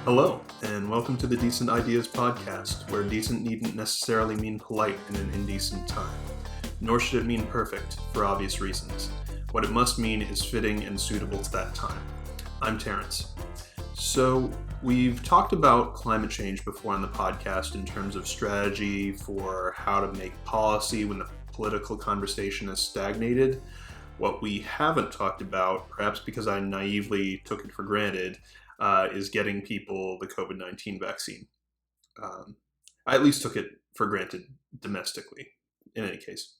Hello, and welcome to the Decent Ideas podcast, where decent needn't necessarily mean polite in an indecent time, nor should it mean perfect, for obvious reasons. What it must mean is fitting and suitable to that time. I'm Terence. So, we've talked about climate change before on the podcast in terms of strategy for how to make policy when the political conversation has stagnated. What we haven't talked about, perhaps because I naively took it for granted, is getting people the COVID-19 vaccine. I at least took it for granted domestically, in any case.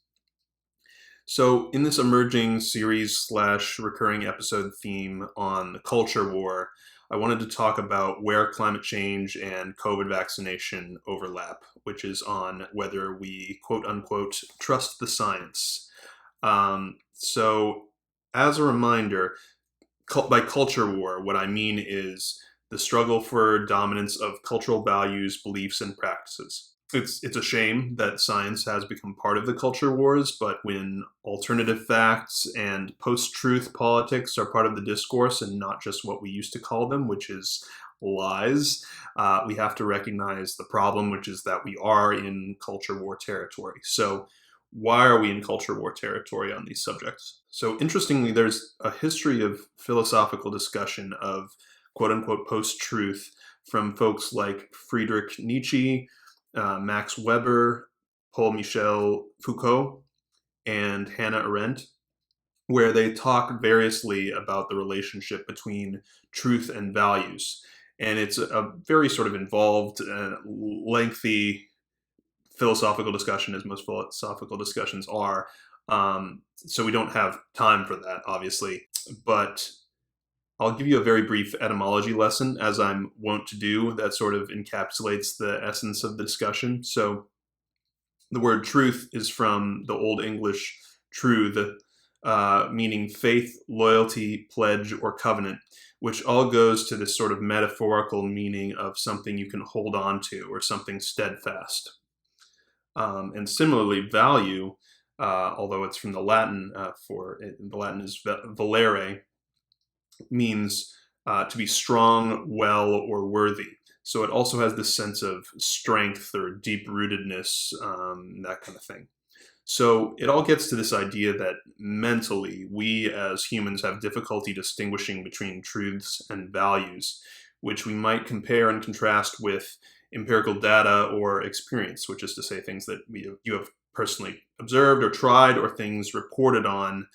So in this emerging series / recurring episode theme on the culture war, I wanted to talk about where climate change and COVID vaccination overlap, which is on whether we quote unquote trust the science. So as a reminder, by culture war, what I mean is the struggle for dominance of cultural values, beliefs, and practices. It's a shame that science has become part of the culture wars, but when alternative facts and post-truth politics are part of the discourse and not just what we used to call them, which is lies, we have to recognize the problem, which is that we are in culture war territory. So why are we in culture war territory on these subjects? So interestingly, there's a history of philosophical discussion of quote-unquote post-truth from folks like Friedrich Nietzsche, Max Weber, Paul-Michel Foucault, and Hannah Arendt, where they talk variously about the relationship between truth and values. And it's a very sort of involved, lengthy philosophical discussion, as most philosophical discussions are. So we don't have time for that, obviously. But I'll give you a very brief etymology lesson, as I'm wont to do, that sort of encapsulates the essence of the discussion. So the word truth is from the Old English truth, meaning faith, loyalty, pledge, or covenant, which all goes to this sort of metaphorical meaning of something you can hold on to or something steadfast. And similarly, value, although it's from the Latin, the Latin is valere, means to be strong, well, or worthy. So it also has this sense of strength or deep-rootedness, that kind of thing. So it all gets to this idea that mentally, we as humans have difficulty distinguishing between truths and values, which we might compare and contrast with empirical data or experience, which is to say things that you have personally observed or tried, or things reported on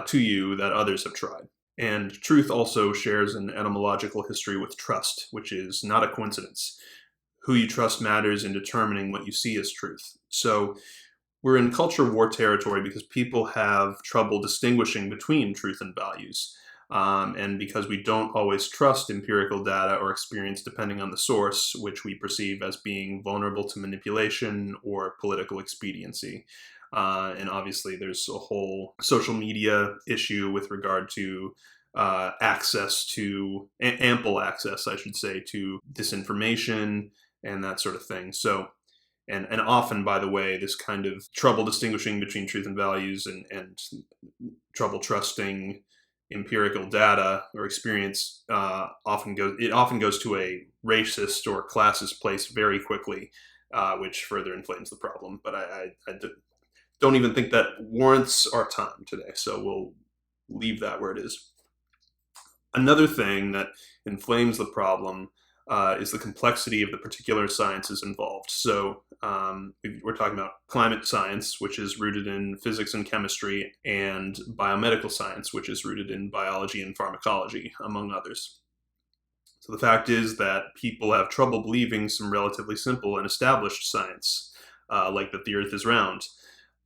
to you that others have tried. And truth also shares an etymological history with trust, which is not a coincidence. Who you trust matters in determining what you see as truth. So we're in culture war territory because people have trouble distinguishing between truth and values. And because we don't always trust empirical data or experience depending on the source, which we perceive as being vulnerable to manipulation or political expediency. And obviously there's a whole social media issue with regard to access to, ample access, I should say, to disinformation and that sort of thing. So, and often, by the way, this kind of trouble distinguishing between truth and values and trouble trusting empirical data or experience often goes to a racist or classist place very quickly, which further inflames the problem. But I don't even think that warrants our time today, so we'll leave that where it is. Another thing that inflames the problem is the complexity of the particular sciences involved. So we're talking about climate science, which is rooted in physics and chemistry, and biomedical science, which is rooted in biology and pharmacology, among others. So the fact is that people have trouble believing some relatively simple and established science, like that the Earth is round.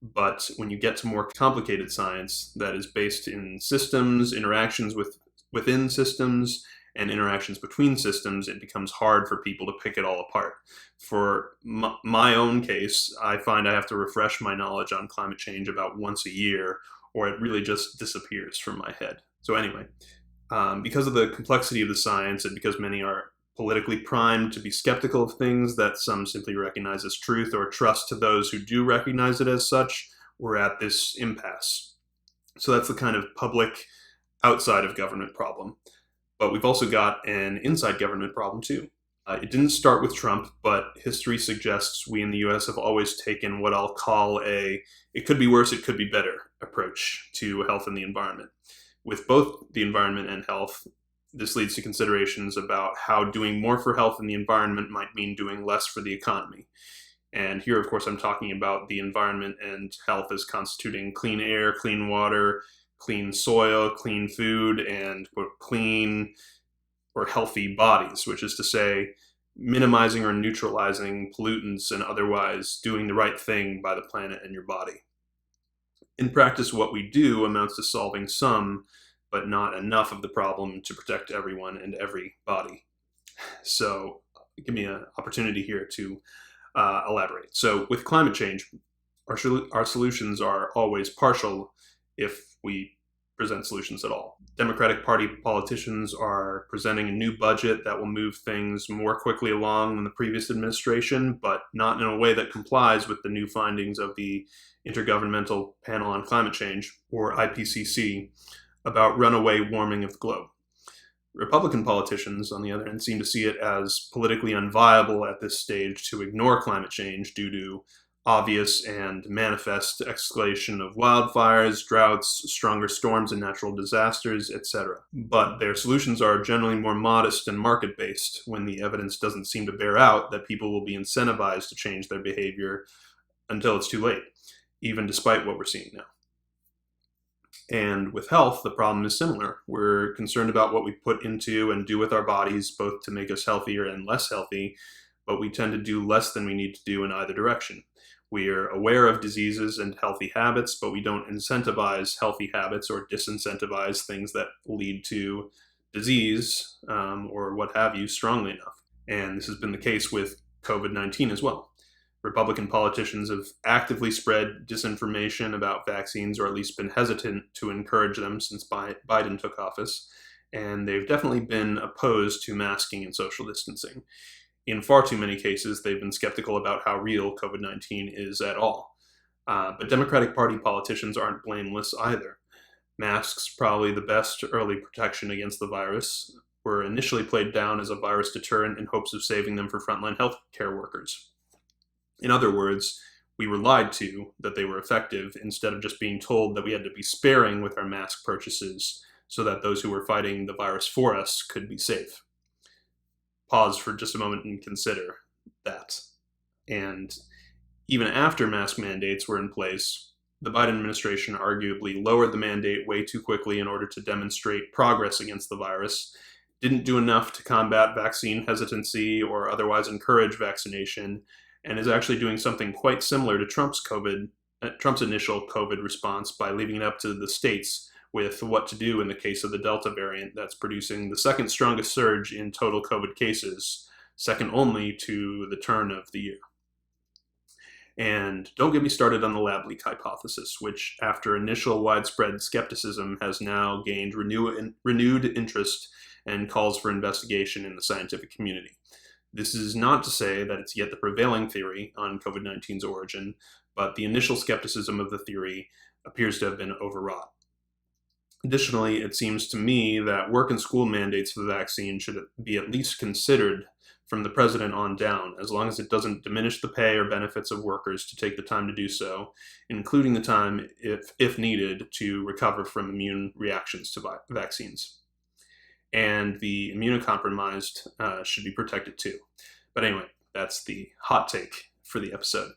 But when you get to more complicated science that is based in systems, interactions within systems, and interactions between systems, it becomes hard for people to pick it all apart. For my own case, I find I have to refresh my knowledge on climate change about once a year, or it really just disappears from my head. So anyway, because of the complexity of the science, and because many are politically primed to be skeptical of things that some simply recognize as truth or trust to those who do recognize it as such, we're at this impasse. So that's the kind of public outside of government problem. But we've also got an inside government problem too. It didn't start with Trump, but history suggests we in the US have always taken what I'll call it could be worse, it could be better approach to health and the environment. With both the environment and health, this leads to considerations about how doing more for health and the environment might mean doing less for the economy. And here, of course, I'm talking about the environment and health as constituting clean air, clean water, clean soil, clean food, and clean or healthy bodies, which is to say, minimizing or neutralizing pollutants and otherwise doing the right thing by the planet and your body. In practice, what we do amounts to solving some, but not enough of the problem to protect everyone and every body. So give me an opportunity here to elaborate. So with climate change, our solutions are always partial if we present solutions at all. Democratic Party politicians are presenting a new budget that will move things more quickly along than the previous administration, but not in a way that complies with the new findings of the Intergovernmental Panel on Climate Change, or IPCC, about runaway warming of the globe. Republican politicians, on the other hand, seem to see it as politically unviable at this stage to ignore climate change due to obvious and manifest escalation of wildfires, droughts, stronger storms and natural disasters, etc. But their solutions are generally more modest and market-based when the evidence doesn't seem to bear out that people will be incentivized to change their behavior until it's too late, even despite what we're seeing now. And with health, the problem is similar. We're concerned about what we put into and do with our bodies, both to make us healthier and less healthy, but we tend to do less than we need to do in either direction. We are aware of diseases and healthy habits, but we don't incentivize healthy habits or disincentivize things that lead to disease or what have you strongly enough. And this has been the case with COVID-19 as well. Republican politicians have actively spread disinformation about vaccines, or at least been hesitant to encourage them since Biden took office, and they've definitely been opposed to masking and social distancing. In far too many cases, they've been skeptical about how real COVID-19 is at all. But Democratic Party politicians aren't blameless either. Masks, probably the best early protection against the virus, were initially played down as a virus deterrent in hopes of saving them for frontline healthcare workers. In other words, we were lied to that they were effective instead of just being told that we had to be sparing with our mask purchases so that those who were fighting the virus for us could be safe. Pause for just a moment and consider that. And even after mask mandates were in place, the Biden administration arguably lowered the mandate way too quickly in order to demonstrate progress against the virus, didn't do enough to combat vaccine hesitancy or otherwise encourage vaccination, and is actually doing something quite similar to Trump's initial COVID response by leaving it up to the states with what to do in the case of the Delta variant that's producing the second strongest surge in total COVID cases, second only to the turn of the year. And don't get me started on the lab leak hypothesis, which after initial widespread skepticism has now gained renewed interest and calls for investigation in the scientific community. This is not to say that it's yet the prevailing theory on COVID-19's origin, but the initial skepticism of the theory appears to have been overwrought. Additionally, it seems to me that work and school mandates for the vaccine should be at least considered from the president on down, as long as it doesn't diminish the pay or benefits of workers to take the time to do so, including the time, if needed, to recover from immune reactions to vaccines. And the immunocompromised should be protected too. But anyway, that's the hot take for the episode.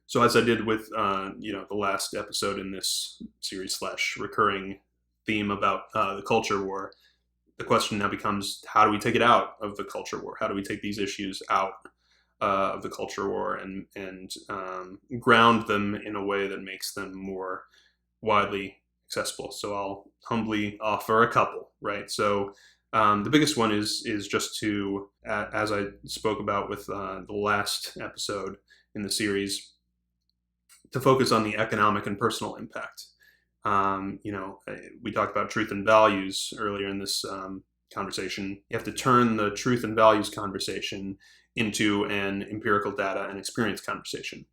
So as I did with the last episode in this series / recurring theme about the culture war, the question now becomes, how do we take it out of the culture war? How do we take these issues out of the culture war and ground them in a way that makes them more widely accessible? So I'll humbly offer a couple, right? So the biggest one is just to, as I spoke about with the last episode in the series, to focus on the economic and personal impact. We talked about truth and values earlier in this conversation. You have to turn the truth and values conversation into an empirical data and experience conversation.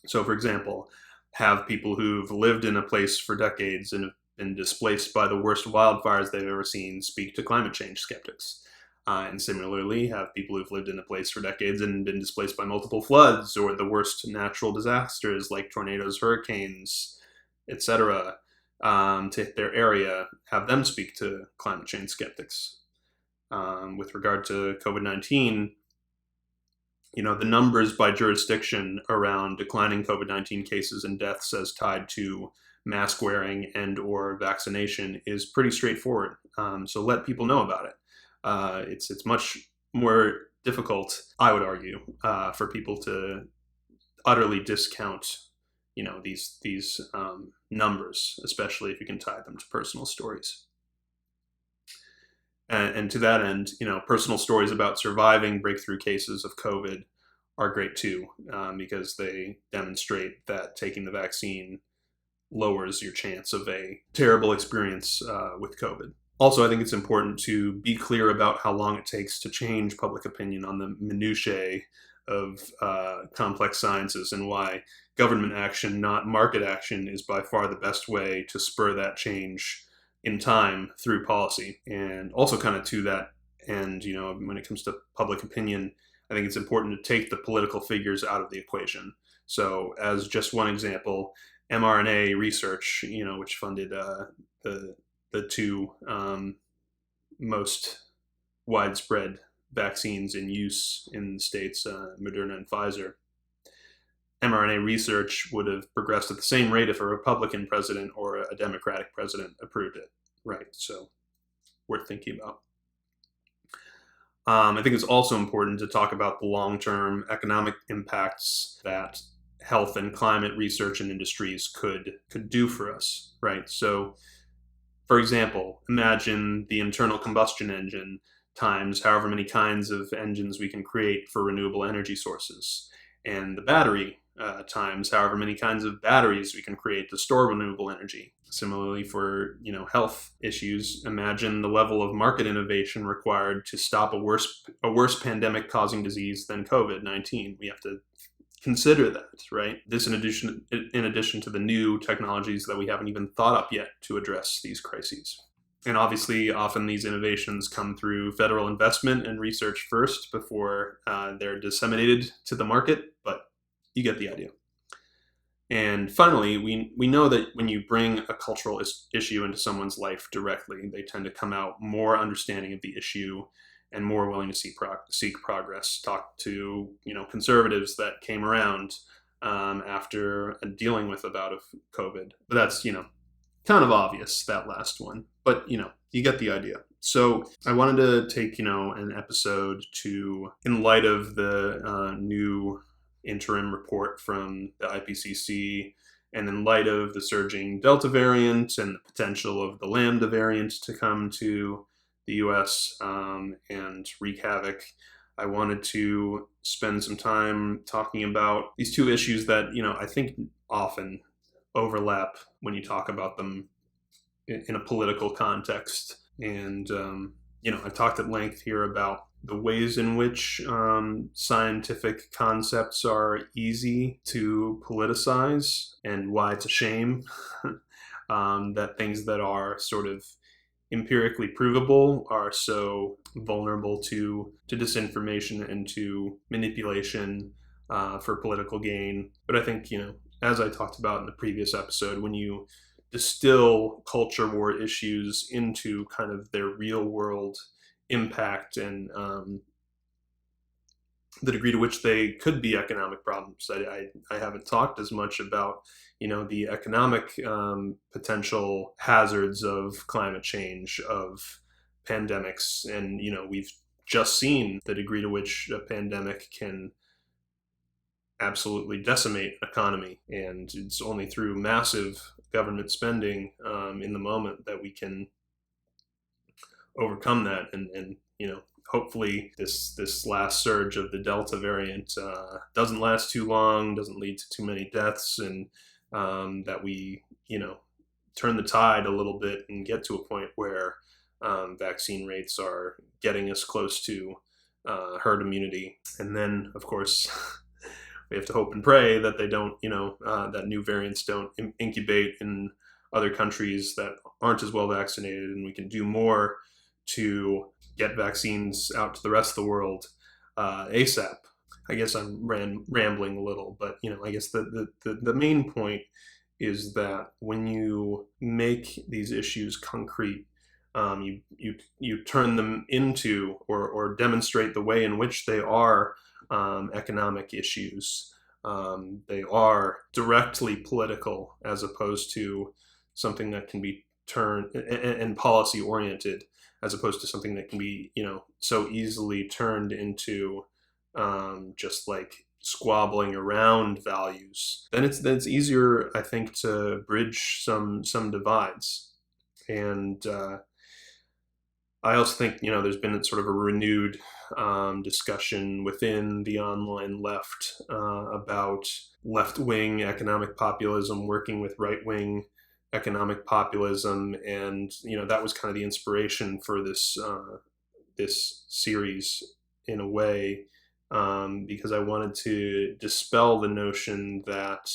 So, for example, have people who've lived in a place for decades and have been displaced by the worst wildfires they've ever seen speak to climate change skeptics. And similarly, have people who've lived in a place for decades and been displaced by multiple floods or the worst natural disasters like tornadoes, hurricanes, etc., to hit their area, have them speak to climate change skeptics. With regard to COVID-19, the numbers by jurisdiction around declining COVID-19 cases and deaths as tied to mask wearing and or vaccination is pretty straightforward. So let people know about it. It's much more difficult, I would argue, for people to utterly discount, these numbers, especially if you can tie them to personal stories. And to that end, personal stories about surviving breakthrough cases of COVID are great too, because they demonstrate that taking the vaccine lowers your chance of a terrible experience with COVID. Also, I think it's important to be clear about how long it takes to change public opinion on the minutiae of complex sciences and why government action, not market action, is by far the best way to spur that change in time through policy. And also kind of to that end, when it comes to public opinion, I think it's important to take the political figures out of the equation. So as just one example, mRNA research, which funded the two most widespread vaccines in use in the States, Moderna and Pfizer. mRNA research would have progressed at the same rate if a Republican president or a Democratic president approved it, right? So worth thinking about. I think it's also important to talk about the long-term economic impacts that health and climate research and industries could do for us, right? So, for example, imagine the internal combustion engine times however many kinds of engines we can create for renewable energy sources, and the battery times however many kinds of batteries we can create to store renewable energy. Similarly, for health issues, imagine the level of market innovation required to stop a worse pandemic causing disease than COVID-19. We have to consider that, right? This in addition to the new technologies that we haven't even thought up yet to address these crises. And obviously, often these innovations come through federal investment and research first before they're disseminated to the market, but you get the idea. And finally, we know that when you bring a cultural issue into someone's life directly, they tend to come out more understanding of the issue and more willing to seek progress. Talk to conservatives that came around after dealing with a bout of COVID. But that's kind of obvious, that last one. But you get the idea. So I wanted to take an episode in light of the new interim report from the IPCC, and in light of the surging Delta variant and the potential of the Lambda variant to come to the US and wreak havoc, I wanted to spend some time talking about these two issues that, I think often overlap when you talk about them in a political context. And, I've talked at length here about the ways in which scientific concepts are easy to politicize and why it's a shame that things that are sort of empirically provable are so vulnerable to disinformation and to manipulation for political gain. But I think, as I talked about in the previous episode, when you distill culture war issues into kind of their real world impact and the degree to which they could be economic problems. I haven't talked as much about, the economic potential hazards of climate change, of pandemics. And, we've just seen the degree to which a pandemic can absolutely decimate an economy. And it's only through massive government spending in the moment that we can overcome that. And hopefully this last surge of the Delta variant doesn't last too long, doesn't lead to too many deaths, and that we, turn the tide a little bit and get to a point where vaccine rates are getting us close to herd immunity. And then, of course, we have to hope and pray that they don't, that new variants don't incubate in other countries that aren't as well vaccinated, and we can do more to get vaccines out to the rest of the world ASAP. I guess I'm rambling a little, but I guess the main point is that when you make these issues concrete, you turn them into or demonstrate the way in which they are economic issues. They are directly political as opposed to something that can be turned and policy oriented, as opposed to something that can be so easily turned into just like squabbling around values. Then it's easier, I think, to bridge some divides. And I also think there's been sort of a renewed discussion within the online left about left-wing economic populism working with right-wing economic populism, and that was kind of the inspiration for this series in a way, because I wanted to dispel the notion that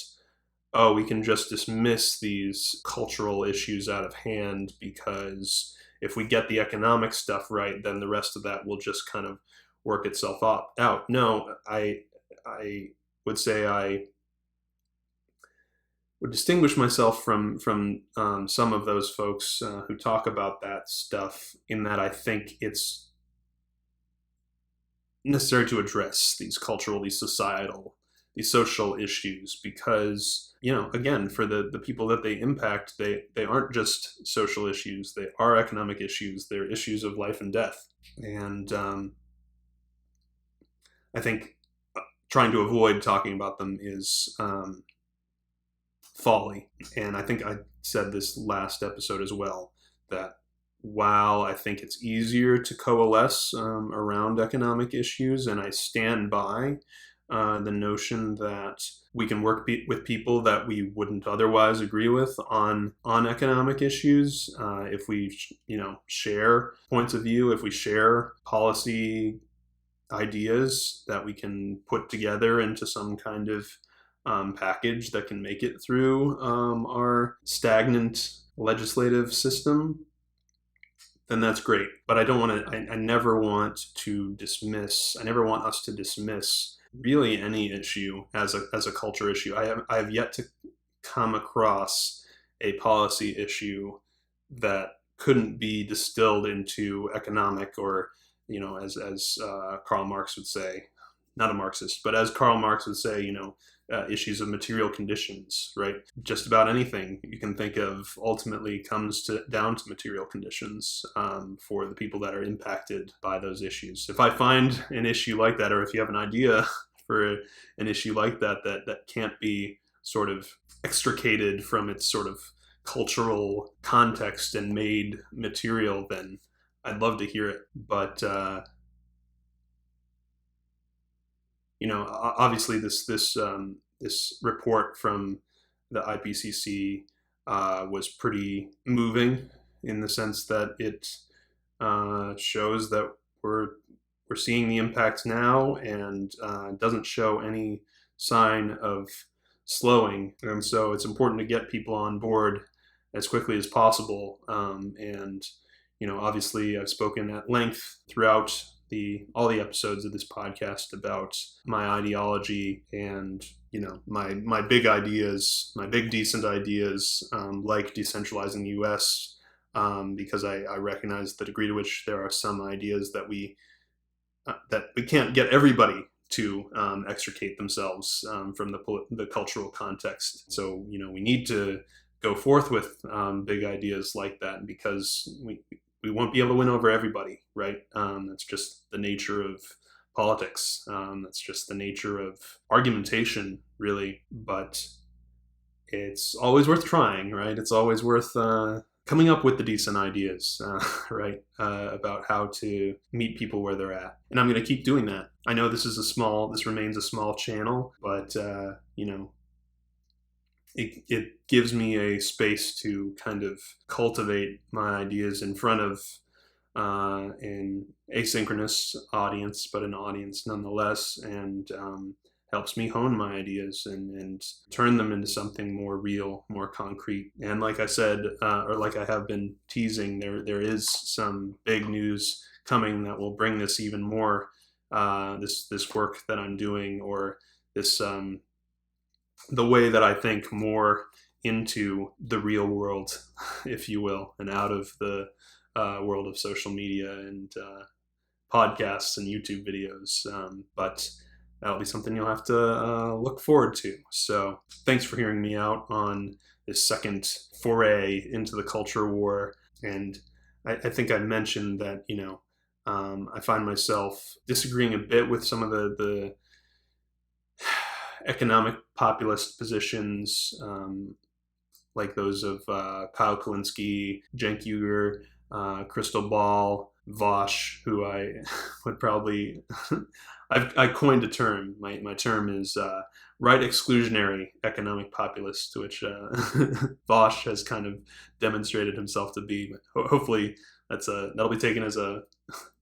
we can just dismiss these cultural issues out of hand because if we get the economic stuff right, then the rest of that will just kind of work itself out. No, I would say I would distinguish myself from some of those folks who talk about that stuff, in that I think it's necessary to address these cultural, these societal, these social issues, because again, for the people that they impact, they aren't just social issues, they are economic issues, they're issues of life and death. And I think trying to avoid talking about them is folly. And I think I said this last episode as well, that while I think it's easier to coalesce around economic issues, and I stand by the notion that we can work with people that we wouldn't otherwise agree with on economic issues, if we share points of view, if we share policy ideas that we can put together into some kind of package that can make it through our stagnant legislative system, then that's great. But I don't want to. I never want to dismiss. I never want us to dismiss really any issue as a culture issue. I have yet to come across a policy issue that couldn't be distilled into economic, or as Karl Marx would say, not a Marxist, but as Karl Marx would say, issues of material conditions, right? Just about anything you can think of ultimately comes down to material conditions for the people that are impacted by those issues. If I find an issue like that, or if you have an idea for an issue like that can't be sort of extricated from its sort of cultural context and made material, then I'd love to hear it. But obviously this report from the IPCC was pretty moving, in the sense that it shows that we're seeing the impacts now, and doesn't show any sign of slowing. And so it's important to get people on board as quickly as possible. And obviously I've spoken at length throughout all the episodes of this podcast about my ideology and my big ideas, my big decent ideas, like decentralizing the U.S., because I recognize the degree to which there are some ideas that we can't get everybody to extricate themselves from the cultural context. So we need to go forth with big ideas like that, because we won't be able to win over everybody, right? That's just the nature of politics. That's just the nature of argumentation, really. But it's always worth trying, right? It's always worth coming up with the decent ideas, right? About how to meet people where they're at. And I'm going to keep doing that. I know this remains a small channel, but it gives me a space to kind of cultivate my ideas in front of an asynchronous audience, but an audience nonetheless, and helps me hone my ideas and turn them into something more real, more concrete. And like I said, or like I have been teasing, there is some big news coming that will bring this even more, this work that I'm doing, or this the way that I think more into the real world, if you will, and out of the world of social media and podcasts and YouTube videos. But that'll be something you'll have to look forward to. So thanks for hearing me out on this second foray into the culture war. And I think I mentioned that, I find myself disagreeing a bit with some of the economic populist positions, like those of Kyle Kulinski, Cenk Uygur, Crystal Ball, Vosh, who I would probably, I coined a term. My term is right exclusionary economic populist, to which Vosh has kind of demonstrated himself to be. But hopefully that'll be taken as a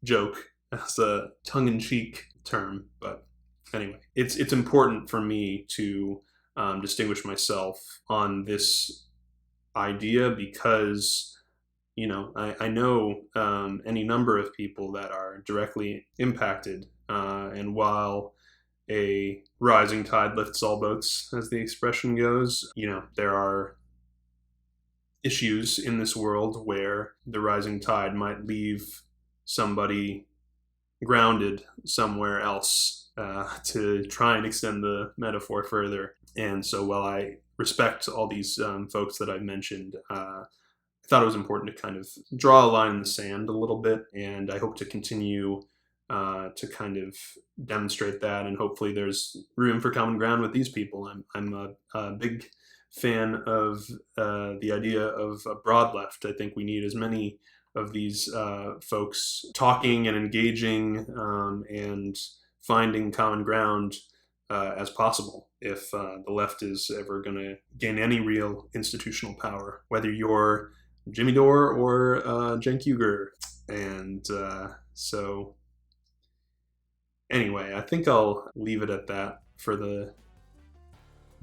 joke, as a tongue-in-cheek term. But anyway, it's important for me to distinguish myself on this idea because, I know any number of people that are directly impacted. And while a rising tide lifts all boats, as the expression goes, there are issues in this world where the rising tide might leave somebody grounded somewhere else, to try and extend the metaphor further. And so while I respect all these folks that I've mentioned, I thought it was important to kind of draw a line in the sand a little bit, and I hope to continue to kind of demonstrate that, and hopefully there's room for common ground with these people. I'm a big fan of the idea of a broad left. I think we need as many of these folks talking and engaging and finding common ground as possible if the left is ever going to gain any real institutional power, whether you're Jimmy Dore or Cenk Uygur. And so anyway, I think I'll leave it at that for the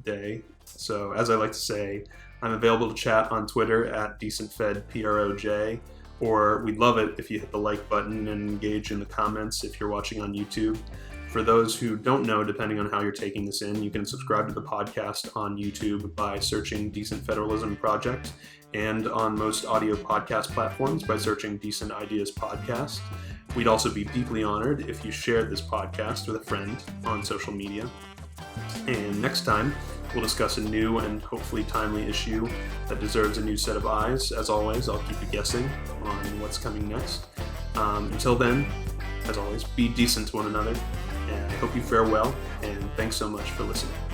day. So as I like to say, I'm available to chat on Twitter at DecentFedPROJ, or we'd love it if you hit the like button and engage in the comments if you're watching on YouTube. For those who don't know, depending on how you're taking this in, you can subscribe to the podcast on YouTube by searching Decent Federalism Project, and on most audio podcast platforms by searching Decent Ideas Podcast. We'd also be deeply honored if you shared this podcast with a friend on social media. And next time, we'll discuss a new and hopefully timely issue that deserves a new set of eyes. As always, I'll keep you guessing on what's coming next. Until then, as always, be decent to one another, and I hope you fare well, and thanks so much for listening.